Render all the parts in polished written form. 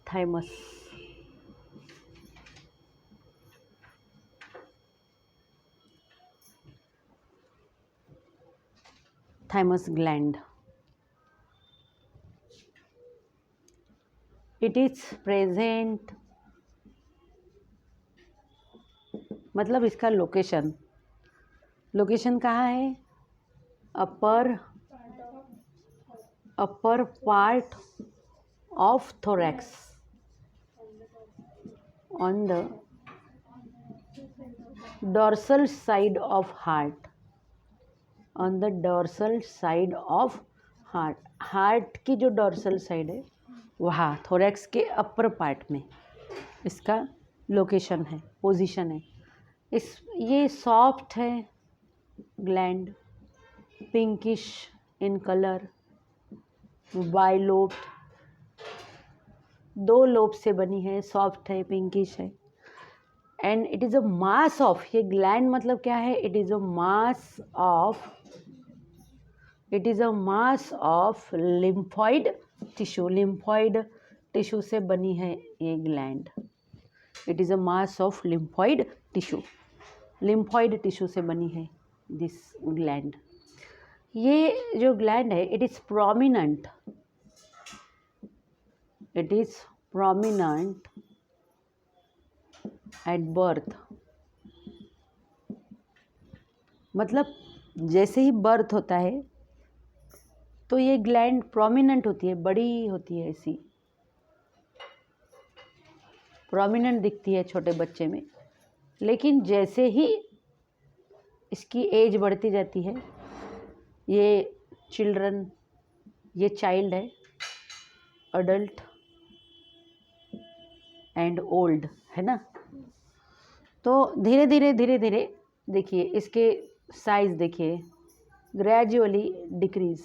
Thymus, thymus gland. It is present, मतलब इसका location, location कहाँ है? Upper part of thorax, on the dorsal side of heart, on the dorsal side of heart. Heart की जो dorsal side है वहाँ thorax के upper part में इसका लोकेशन है, पोजीशन है। ये सॉफ्ट है gland, pinkish in colour, bilobed, 2 lobe से बनी है, सॉफ्ट है, पिंकिश है। And it is a mass of, ये ग्लैंड मतलब क्या है? It is a mass of lymphoid tissue, lymphoid tissue से बनी है ये gland. It is a mass of lymphoid tissue, lymphoid tissue से बनी है दिस ग्लैंड। ये जो ग्लैंड है it is prominent, it is prominent at birth, मतलब जैसे ही बर्थ होता है तो ये ग्लैंड प्रोमिनेंट होती है, बड़ी होती है, ऐसी प्रोमिनेंट दिखती है छोटे बच्चे में। लेकिन जैसे ही इसकी एज बढ़ती जाती है, ये चाइल्ड है, अडल्ट एंड ओल्ड है ना, तो धीरे धीरे देखिए इसके साइज, देखिए ग्रेजुअली डिक्रीज,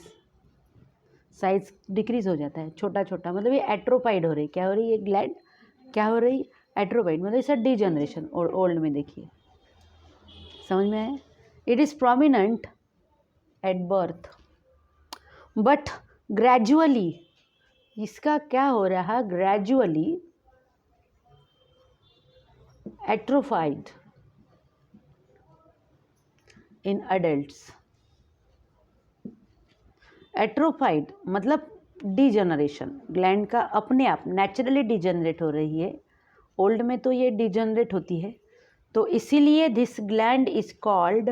साइज डिक्रीज हो जाता है, छोटा छोटा, मतलब ये एट्रोपाइड हो रही, क्या हो रही है? ये ग्लैंड क्या हो रही? एट्रोपाइड, मतलब इसका डिजनरेशन। और ओल्ड में देखिए, समझ में आया? It is prominent at birth but gradually, इसका क्या हो रहा? ग्रेजुअली एट्रोफाइड इन अडल्ट्स। एट्रोफाइड मतलब डिजनरेशन, ग्लैंड का अपने आप नेचुरली डिजनरेट हो रही है। ओल्ड में तो ये डिजनरेट होती है, तो इसीलिए this gland is called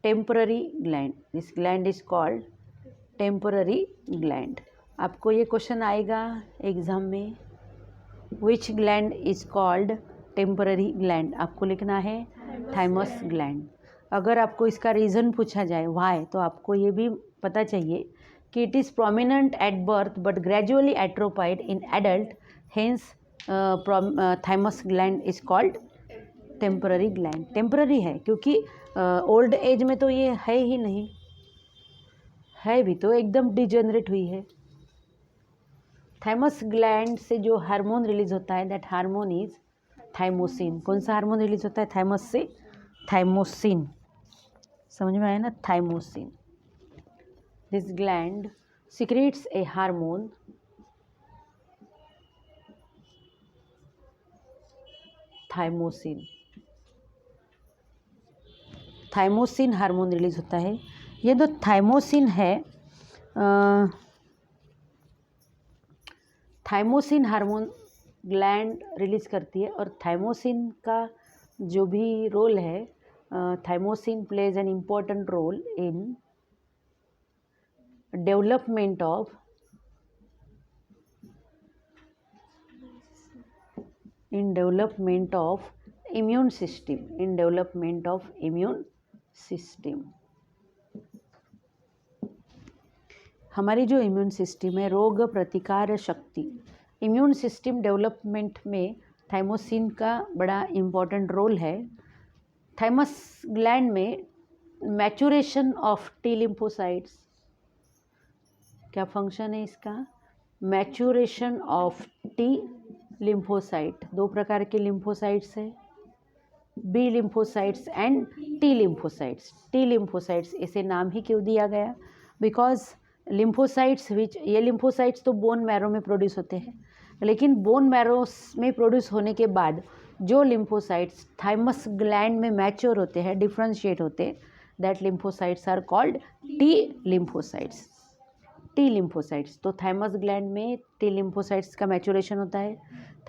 temporary gland, this gland is called temporary gland. आपको ये क्वेश्चन आएगा एग्जाम में, विच gland is called temporary gland, आपको लिखना है थाइमस ग्लैंड। अगर आपको इसका रीज़न पूछा जाए व्हाई, तो आपको ये भी पता चाहिए कि it is prominent at birth but gradually atrophied in adult, hence thymus gland is called temporary gland. Temporary है क्योंकि ओल्ड एज में तो ये है ही नहीं, है भी तो एकदम डिजेनरेट हुई है। थाइमस ग्लैंड से जो हार्मोन रिलीज होता है, दैट हार्मोन इज थाइमोसिन। कौन सा हार्मोन रिलीज होता है थाइमस से? थाइमोसिन, समझ में आया ना? Thymosin. This gland secretes a hormone thymosin. Thymosin hormone release होता है। ये जो थाइमोसिन है, थाइमोसिन हार्मोन ग्लैंड रिलीज करती है, और थाइमोसिन का जो भी रोल है, thymosin plays an important role in development of immune system, हमारी जो इम्यून सिस्टम है, रोग प्रतिकार शक्ति, इम्यून सिस्टम डेवलपमेंट में थाइमोसिन का बड़ा इम्पोर्टेंट रोल है। थाइमस ग्लैंड में मैचुरेशन ऑफ टी लिम्फोसाइट्स, क्या फंक्शन है इसका? मैचुरेशन ऑफ टी लिम्फोसाइट, 2 प्रकार के लिम्फोसाइट्स है, B lymphocytes and T lymphocytes. T lymphocytes, इसे नाम ही क्यों दिया गया? बिकॉज लिम्फोसाइट्स विच, ये लिम्फोसाइट्स तो बोन मैरो में प्रोड्यूस होते हैं, लेकिन बोन मैरो में प्रोड्यूस होने के बाद जो लिम्फोसाइट्स थाइमस ग्लैंड में मैच्योर होते हैं, डिफ्रेंशिएट होते हैं, that lymphocytes are called T lymphocytes. T lymphocytes, तो थाइमस ग्लैंड में टी लिम्फोसाइट्स का मैच्योरेशन होता है।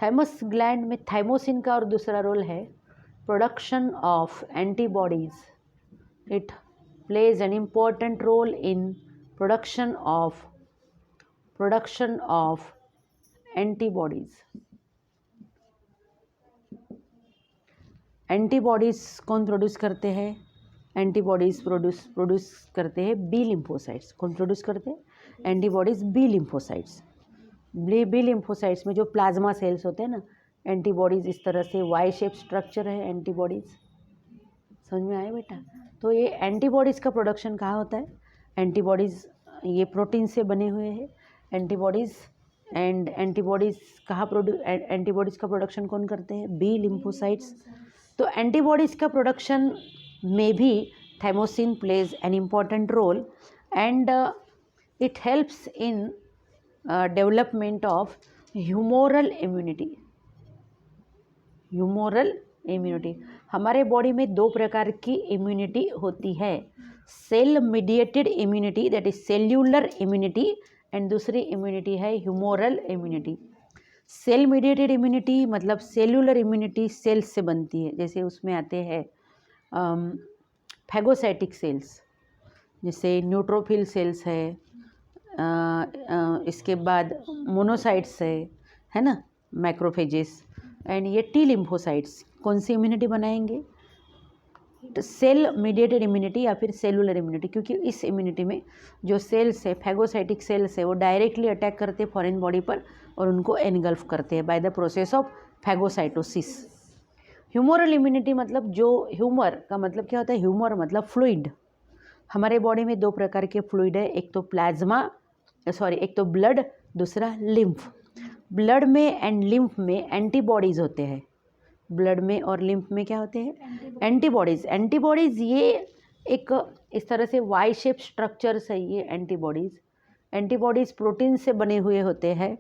थाइमस ग्लैंड में थाइमोसिन का और दूसरा रोल है production of antibodies. It plays an important role in production of antibodies. Antibodies कौन प्रोड्यूस करते हैं? एंटीबॉडीज प्रोड्यूस करते हैं बी लिम्फोसाइट्स। कौन प्रोड्यूस करते हैं? Antibodies B lymphocytes. B lymphocytes में जो प्लाज्मा सेल्स होते हैं ना, एंटीबॉडीज इस तरह से वाई शेप स्ट्रक्चर है एंटीबॉडीज। समझ में आया बेटा? तो ये एंटीबॉडीज़ का प्रोडक्शन कहाँ होता है? एंटीबॉडीज़ ये प्रोटीन से बने हुए हैं एंटीबॉडीज़, एंड एंटीबॉडीज़ कहाँ एंटीबॉडीज़ का प्रोडक्शन कौन करते हैं? B lymphocytes. तो एंटीबॉडीज़ का प्रोडक्शन में भी thymosin plays an important role and it helps in development of humoral immunity. Humoral immunity, हमारे बॉडी में दो प्रकार की इम्यूनिटी होती है, cell mediated immunity that is cellular immunity, and दूसरी इम्यूनिटी है humoral immunity. Cell mediated immunity मतलब सेल्यूलर इम्यूनिटी सेल्स से बनती है, जैसे उसमें आते हैं फैगोसाइटिक सेल्स, जैसे न्यूट्रोफिल सेल्स है, इसके बाद मोनोसाइट्स है ना, मैक्रोफेजेस, एंड ये टी लिम्फोसाइट्स कौन सी इम्यूनिटी बनाएंगे? सेल मीडिएटेड इम्यूनिटी या फिर सेलुलर इम्यूनिटी, क्योंकि इस इम्यूनिटी में जो सेल्स है, फैगोसाइटिक सेल्स है, वो डायरेक्टली अटैक करते हैं फॉरेन बॉडी पर और उनको एनगल्फ करते हैं by the process of phagocytosis. Humoral immunity मतलब जो ह्यूमर का मतलब क्या होता है? ह्यूमर मतलब फ्लूइड। हमारे बॉडी में दो प्रकार के फ्लूइड है, एक तो ब्लड, दूसरा लिम्फ। ब्लड में एंड लिम्फ में एंटीबॉडीज़ होते हैं। ब्लड में और लिम्फ में क्या होते हैं? एंटीबॉडीज़। एंटीबॉडीज़ ये एक इस तरह से वाई शेप स्ट्रक्चर्स है ये एंटीबॉडीज़ प्रोटीन से बने हुए होते हैं।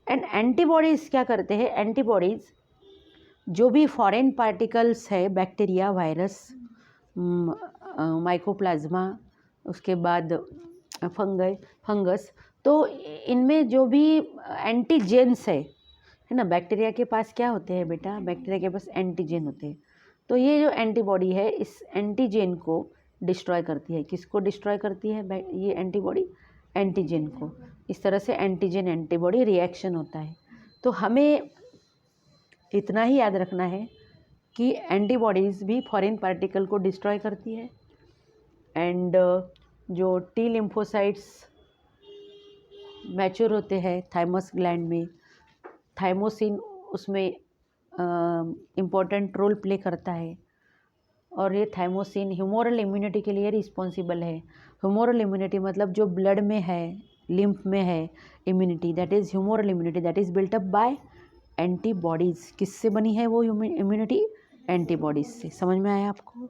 एंड एंटीबॉडीज़ क्या करते हैं? एंटीबॉडीज़ जो भी फॉरेन पार्टिकल्स है, बैक्टीरिया, वायरस, माइकोप्लाज्मा, उसके बाद फंगस, तो इनमें जो भी एंटीजेन्स है ना, बैक्टीरिया के पास क्या होते हैं बेटा? बैक्टीरिया के पास एंटीजेन होते हैं। तो ये जो एंटीबॉडी है इस एंटीजेन को डिस्ट्रॉय करती है। किसको डिस्ट्रॉय करती है ये एंटीबॉडी? एंटीजेन को। इस तरह से एंटीजेन एंटीबॉडी रिएक्शन होता है। तो हमें इतना ही याद रखना है कि एंटीबॉडीज़ भी फॉरेन पार्टिकल को डिस्ट्रॉय करती है, एंड जो टी लिम्फोसाइट्स मैच्योर होते हैं थाइमस ग्लैंड में, थाइमोसिन उसमें इम्पोर्टेंट रोल प्ले करता है, और ये थाइमोसिन ह्यूमोरल इम्यूनिटी के लिए रिस्पॉन्सिबल है। ह्यूमोरल इम्यूनिटी मतलब जो ब्लड में है, लिम्फ में है immunity, that is humoral immunity, that is built up by antibodies. किससे बनी है वो इम्यूनिटी? एंटीबॉडीज़ से। समझ में आया आपको?